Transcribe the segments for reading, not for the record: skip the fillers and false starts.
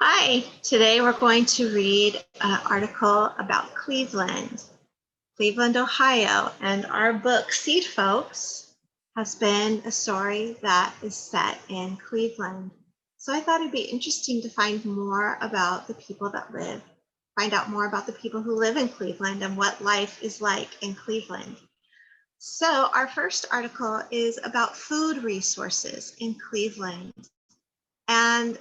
Hi, today we're going to read an article about Cleveland, Ohio, and our book, Seed Folks, has been a story that is set in Cleveland. So I thought it'd be interesting to find more about the people that find out more about the people who live in Cleveland and what life is like in Cleveland. So our first article is about food resources in Cleveland. And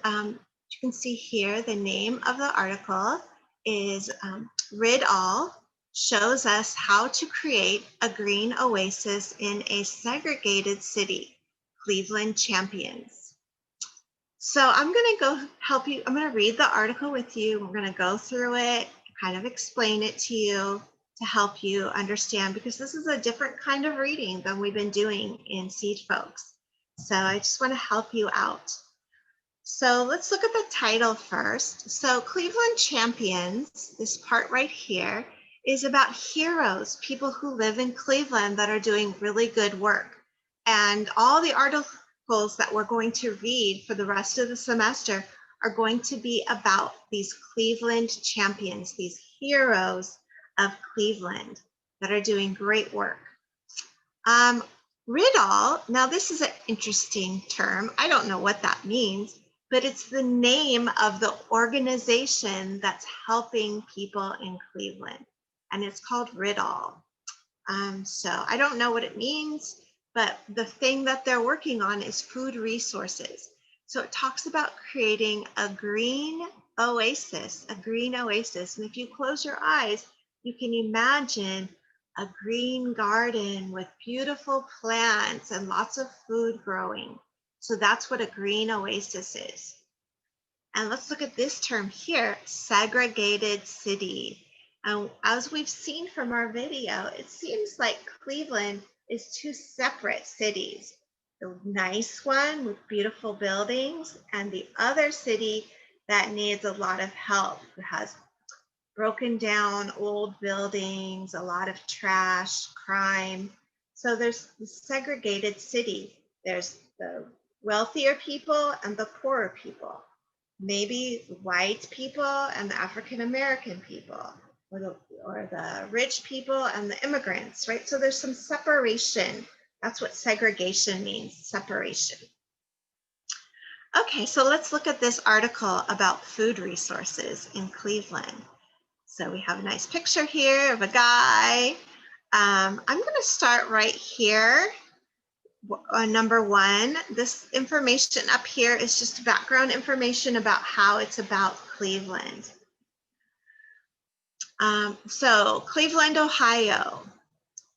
you can see here the name of the article is Rid All, shows us how to create a green oasis in a segregated city, Cleveland champions. So I'm going to go help you. I'm going to read the article with you. We're going to go through it, kind of explain it to you to help you understand, because this is a different kind of reading than we've been doing in Seed Folks. So I just want to help you out. So let's look at the title first. So Cleveland Champions, this part right here, is about heroes, people who live in Cleveland that are doing really good work. And all the articles that we're going to read for the rest of the semester are going to be about these Cleveland champions, these heroes of Cleveland that are doing great work. Rid All, now this is an interesting term. I don't know what that means, but it's the name of the organization that's helping people in Cleveland, and it's called Rid All. So I don't know what it means, but the thing that they're working on is food resources. So it talks about creating a green oasis, And if you close your eyes, you can imagine a green garden with beautiful plants and lots of food growing. So that's what a green oasis is. And let's look at this term here, segregated city. And as we've seen from our video, it seems like Cleveland is two separate cities. The nice one with beautiful buildings, and the other city that needs a lot of help. It has broken down old buildings, a lot of trash, crime. So there's the segregated city. There's the wealthier people and the poorer people. Maybe white people and the African American people, or the rich people and the immigrants, right? So there's some separation. That's what segregation means, separation. Okay, so let's look at this article about food resources in Cleveland. So we have a nice picture here of a guy. I'm going to start right here. Number one, this information up here is just background information about how it's about Cleveland. So Cleveland, Ohio.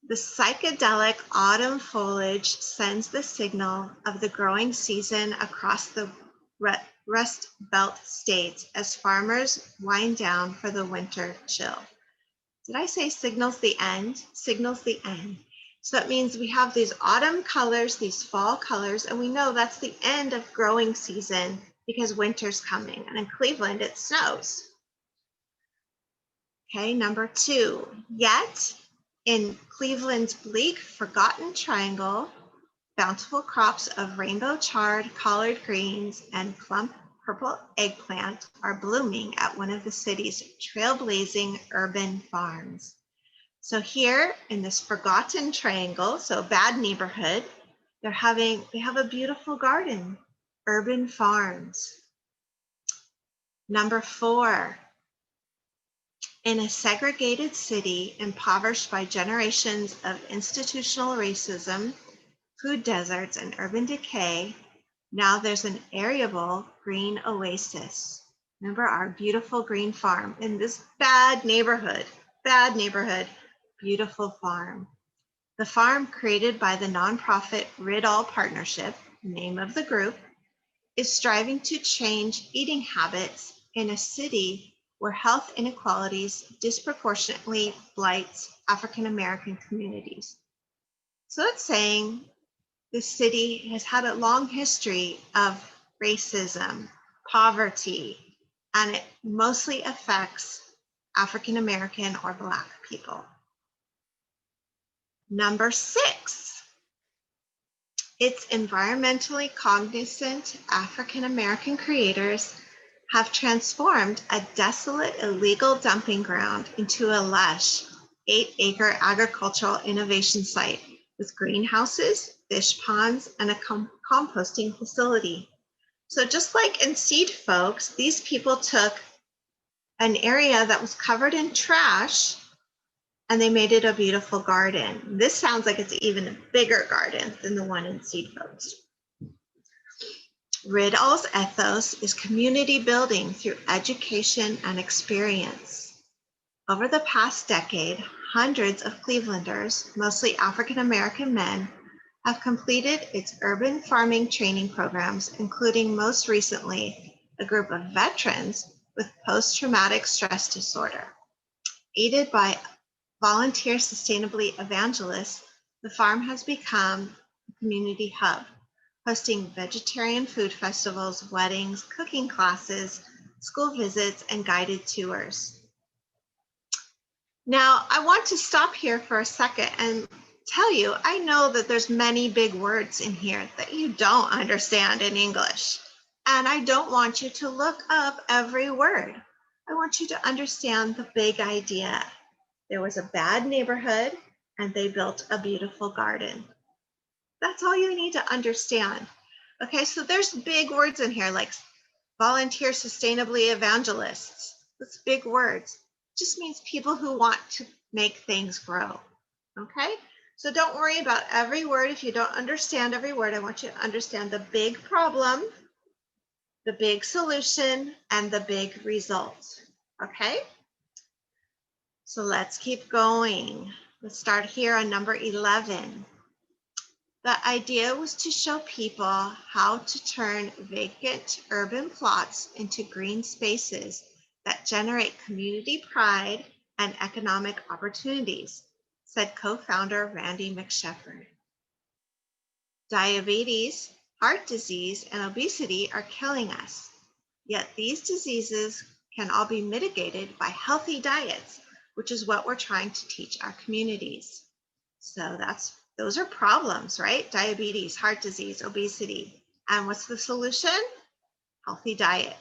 The psychedelic autumn foliage sends the signal of the growing season across the Rust Belt states as farmers wind down for the winter chill. Did I say signals the end? Signals the end. So that means we have these autumn colors, these fall colors, and we know that's the end of growing season because winter's coming. And in Cleveland, it snows. Okay, number two, yet in Cleveland's bleak, forgotten triangle, bountiful crops of rainbow chard, collard greens, and plump purple eggplant are blooming at one of the city's trailblazing urban farms. So here in this forgotten triangle, so bad neighborhood, they have a beautiful garden, urban farms. Number four, in a segregated city impoverished by generations of institutional racism, food deserts, and urban decay, now there's an arable green oasis. Remember our beautiful green farm in this bad neighborhood, beautiful farm. The farm, created by the nonprofit Rid All Partnership, name of the group, is striving to change eating habits in a city where health inequalities disproportionately blights African American communities. So it's saying this city has had a long history of racism, poverty, and it mostly affects African American or Black people. Number six, its environmentally cognizant African American creators have transformed a desolate, illegal dumping ground into a lush 8-acre agricultural innovation site with greenhouses, fish ponds, and a composting facility. So just like in Seed Folks, these people took an area that was covered in trash and they made it a beautiful garden. This sounds like it's even a bigger garden than the one in Seed Folks. Riddall's ethos is community building through education and experience. Over the past decade, hundreds of Clevelanders, mostly African American men, have completed its urban farming training programs, including most recently a group of veterans with post-traumatic stress disorder. Aided by volunteer sustainably evangelists, the farm has become a community hub, hosting vegetarian food festivals, weddings, cooking classes, school visits, and guided tours. Now, I want to stop here for a second and tell you, I know that there's many big words in here that you don't understand in English. And I don't want you to look up every word. I want you to understand the big idea. There was a bad neighborhood and they built a beautiful garden. That's all you need to understand. Okay, so there's big words in here like volunteer sustainably evangelists. That's big words. It just means people who want to make things grow. Okay, so don't worry about every word. If you don't understand every word, I want you to understand the big problem, the big solution, and the big result. Okay, so let's keep going. Let's start here on number 11. The idea was to show people how to turn vacant urban plots into green spaces that generate community pride and economic opportunities, said co-founder Randy McShepard. Diabetes, heart disease, and obesity are killing us, yet these diseases can all be mitigated by healthy diets, which is what we're trying to teach our communities. So those are problems, right? Diabetes, heart disease, obesity. And what's the solution? Healthy diet.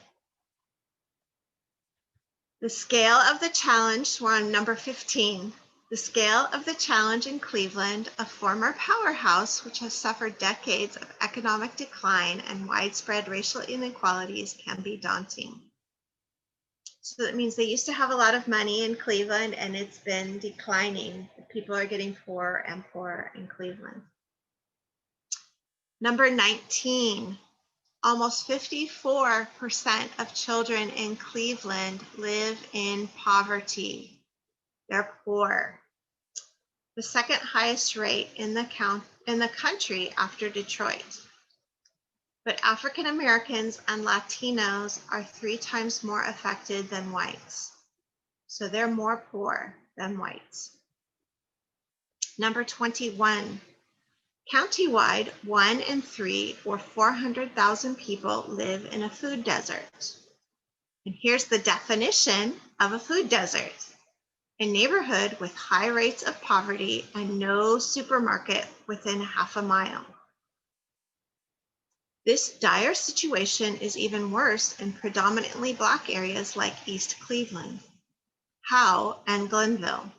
The scale of the challenge, we're on number 15. The scale of the challenge in Cleveland, a former powerhouse which has suffered decades of economic decline and widespread racial inequalities, can be daunting. So that means they used to have a lot of money in Cleveland and it's been declining. People are getting poorer and poorer in Cleveland. Number 19, almost 54% of children in Cleveland live in poverty. They're poor. The second highest rate in the country after Detroit. But African Americans and Latinos are 3 times more affected than whites. So they're more poor than whites. Number 21, countywide, 1 in 3 or 400,000 people live in a food desert. And here's the definition of a food desert: a neighborhood with high rates of poverty and no supermarket within half a mile. This dire situation is even worse in predominantly Black areas like East Cleveland, Howe, and Glenville,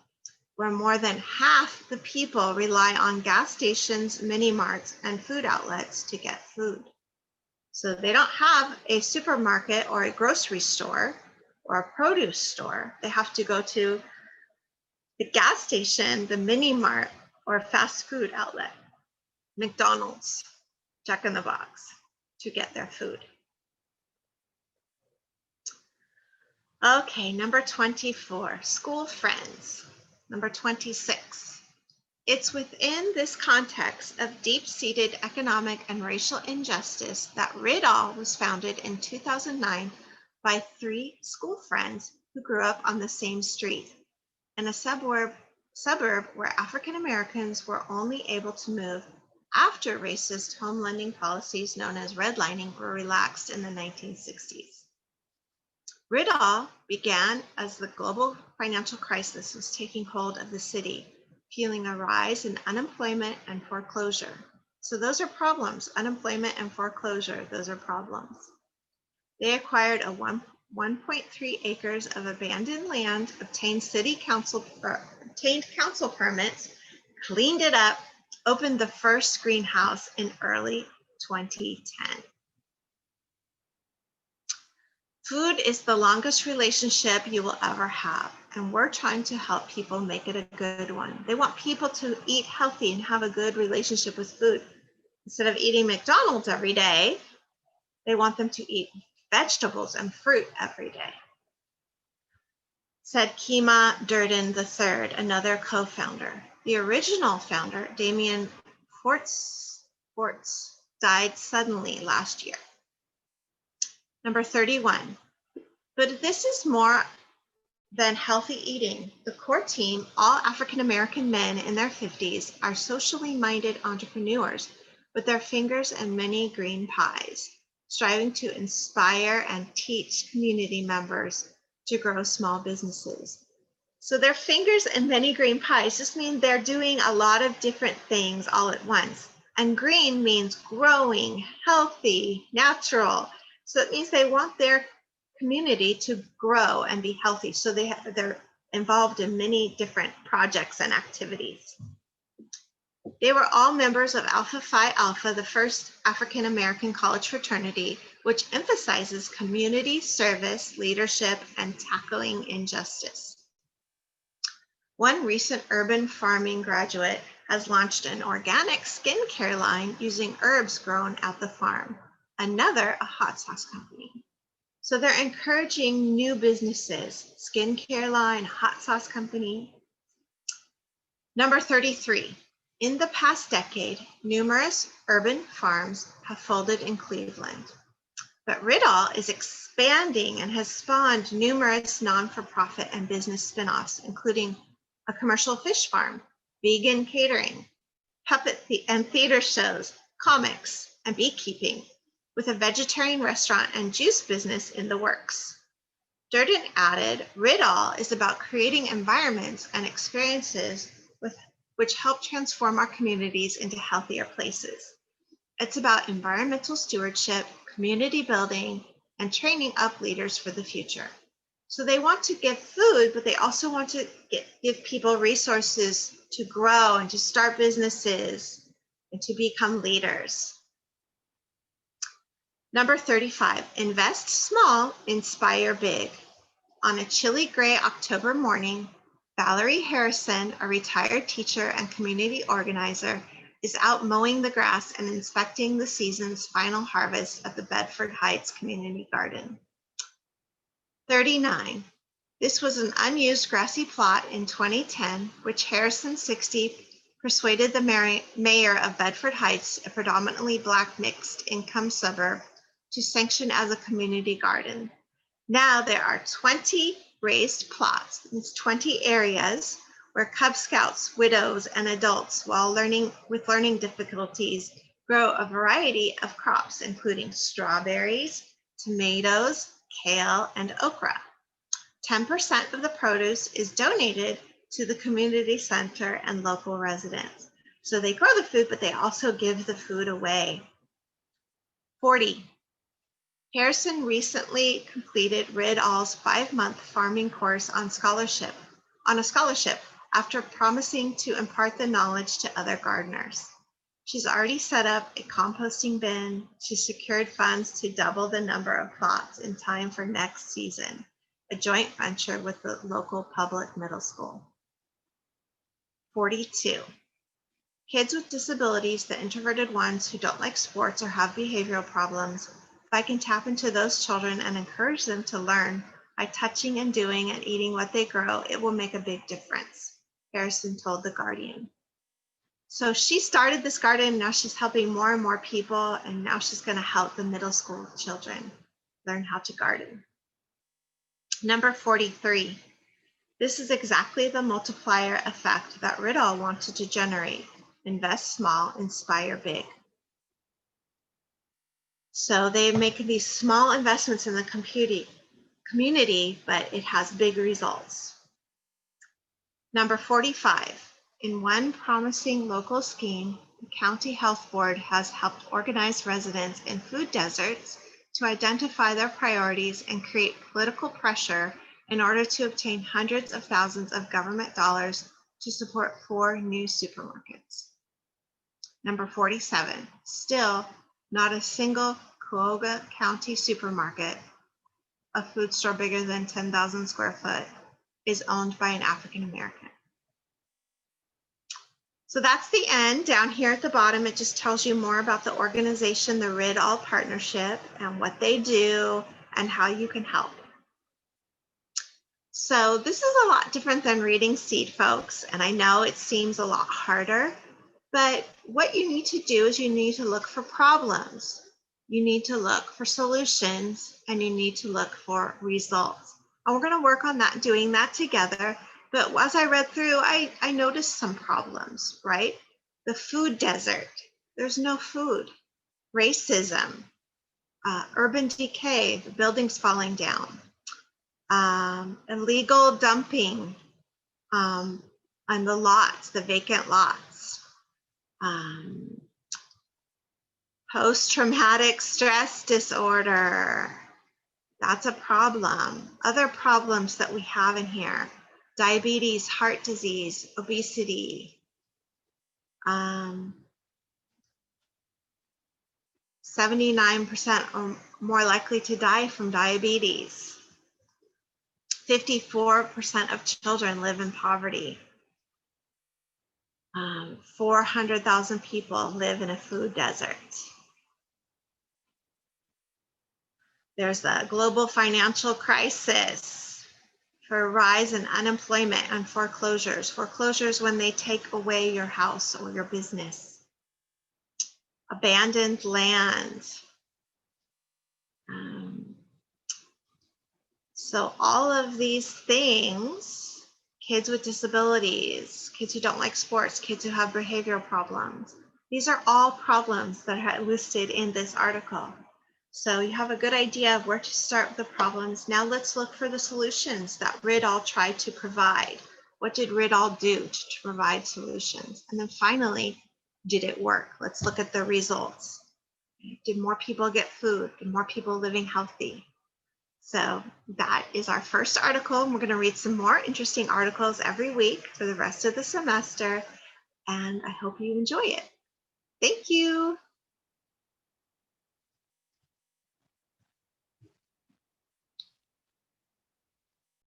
where more than half the people rely on gas stations, mini marts, and food outlets to get food. So they don't have a supermarket or a grocery store or a produce store. They have to go to the gas station, the mini mart, or fast food outlet, McDonald's, Jack in the Box, to get their food. Okay, number 24, school friends. Number 26. It's within this context of deep-seated economic and racial injustice that Riddall was founded in 2009 by 3 school friends who grew up on the same street in a suburb where African Americans were only able to move after racist home lending policies known as redlining were relaxed in the 1960s. Riddall began as the global financial crisis was taking hold of the city, fueling a rise in unemployment and foreclosure. So those are problems. Unemployment and foreclosure, those are problems. They acquired 1.3 acres of abandoned land, obtained council permits, cleaned it up, opened the first greenhouse in early 2010. Food is the longest relationship you will ever have, and we're trying to help people make it a good one. They want people to eat healthy and have a good relationship with food. Instead of eating McDonald's every day, they want them to eat vegetables and fruit every day. Said Kima Durden III, another co-founder. The original founder, Damien Forts, died suddenly last year. Number 31. But this is more than healthy eating. The core team, all African-American men in their 50s, are socially minded entrepreneurs with their fingers in many green pies, striving to inspire and teach community members to grow small businesses. So their fingers in many green pies just mean they're doing a lot of different things all at once. And green means growing, healthy, natural. So it means they want their community to grow and be healthy. So they're involved in many different projects and activities. They were all members of Alpha Phi Alpha, the first African-American college fraternity, which emphasizes community service, leadership, and tackling injustice. One recent urban farming graduate has launched an organic skincare line using herbs grown at the farm. Another, a hot sauce company. So they're encouraging new businesses, skincare line, hot sauce company. Number 33, in the past decade, numerous urban farms have folded in Cleveland, but Riddall is expanding and has spawned numerous non-for-profit and business spinoffs, including a commercial fish farm, vegan catering, puppet and theater shows, comics, and beekeeping, with a vegetarian restaurant and juice business in the works. Durden added, Riddall is about creating environments and experiences which help transform our communities into healthier places. It's about environmental stewardship, community building, and training up leaders for the future. So they want to give food, but they also want to give people resources to grow and to start businesses and to become leaders. Number 35, invest small, inspire big. On a chilly gray October morning, Valerie Harrison, a retired teacher and community organizer, is out mowing the grass and inspecting the season's final harvest at the Bedford Heights Community Garden. 39, this was an unused grassy plot in 2010, which Harrison, 60, persuaded the mayor of Bedford Heights, a predominantly Black mixed income suburb, to sanction as a community garden. Now there are 20 raised plots, it's 20 areas where Cub Scouts, widows, and adults with learning difficulties grow a variety of crops, including strawberries, tomatoes, kale, and okra. 10% of the produce is donated to the community center and local residents. So they grow the food, but they also give the food away. 40. Harrison recently completed Riddall's 5-month farming course on a scholarship after promising to impart the knowledge to other gardeners. She's already set up a composting bin. She secured funds to double the number of plots in time for next season, a joint venture with the local public middle school. 42. Kids with disabilities, the introverted ones who don't like sports or have behavioral problems, if I can tap into those children and encourage them to learn by touching and doing and eating what they grow, it will make a big difference, Harrison told The Guardian. So she started this garden, now she's helping more and more people, and now she's going to help the middle school children learn how to garden. Number 43. This is exactly the multiplier effect that Riddall wanted to generate. Invest small, inspire big. So they make these small investments in the community, but it has big results. Number 45, in one promising local scheme, the County Health Board has helped organize residents in food deserts to identify their priorities and create political pressure in order to obtain hundreds of thousands of government dollars to support 4 new supermarkets. Number 47, still not a single Cuyahoga County supermarket, a food store bigger than 10,000 square foot, is owned by an African American. So that's the end. Down here at the bottom, it just tells you more about the organization, the Rid All Partnership, and what they do and how you can help. So this is a lot different than reading Seed, folks, and I know it seems a lot harder, but what you need to do is you need to look for problems. You need to look for solutions, and you need to look for results. And we're going to work on that, doing that together. But as I read through, I noticed some problems, right? The food desert, there's no food. Racism, urban decay, the buildings falling down, illegal dumping on the lots, the vacant lots, post-traumatic stress disorder. That's a problem. Other problems that we have in here: diabetes, heart disease, obesity, 79% or more likely to die from diabetes. 54% of children live in poverty. 400,000 people live in a food desert. There's a global financial crisis for a rise in unemployment and foreclosures. Foreclosures when they take away your house or your business. Abandoned land. So all of these things, kids with disabilities, kids who don't like sports, kids who have behavioral problems, these are all problems that are listed in this article. So you have a good idea of where to start with the problems. Now let's look for the solutions that Rid All tried to provide. What did Rid All do to provide solutions? And then finally, did it work? Let's look at the results. Did more people get food? Did more people living healthy? So that is our first article. And we're going to read some more interesting articles every week for the rest of the semester. And I hope you enjoy it. Thank you.